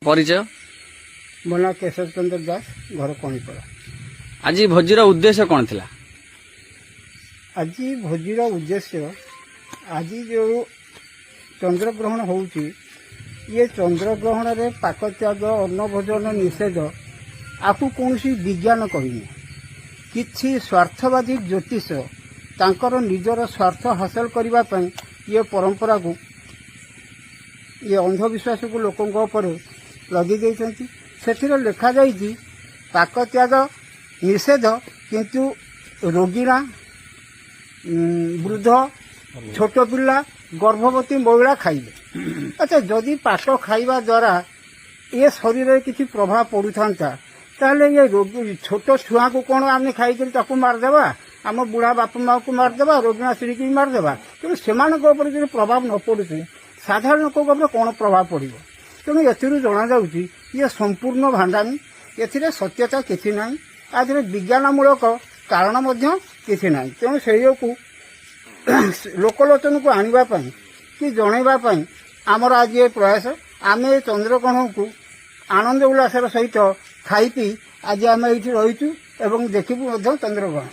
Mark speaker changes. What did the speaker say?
Speaker 1: परिचय
Speaker 2: मो ना केशव चंद्र दास घर कणीपड़ा।
Speaker 1: आज भोजीर उद्देश्य कौन थिला?
Speaker 2: आज भोजीर उद्देश्य आज जो चंद्र ग्रहण होउची ये चंद्र ग्रहण रे पाक त्याग अन्न भोजन निषेध आपु कौनसी विज्ञान कहनी किछि स्वार्थवादी ज्योतिष तांकर निजर स्वार्थ हासिल करबा पई ये परंपरा को ये अंधविश्वास को लोकों पर लगी देइछंती। सेथिरे लिखा जाइछि पाक त्याग निषेध किंतु रोगीना वृद्ध छोट पिला गर्भवती महिला खाइबे। अच्छा जदि पाक खाइबा द्वारा ये शरीर में किसी प्रभाव पड़ुता ताले ये रोगी छोट छुआ को कौन आम खाई मारदेवा आम बुढ़ा बाप माँ को मारदेवा रोगिणा स्त्री की मारदेवा तेणु से प्रभाव न पड़ू साधारण लोक कौन प्रभाव पड़ो तेणु एथिरू जना जाउची ये संपूर्ण भांडामी एथिरे सत्यता किछि नाही आधे विज्ञानमूलक कारण मध्य किछि नाही तेणु से लोकलोचन को आनिबा पई कि जनइबा पई आमर आज ये प्रयास आम चंद्रग्रहण को आनंद उल्लासर सहित खाई पी आज आम ये रहीचु एवं देखिबु चंद्रग्रहण।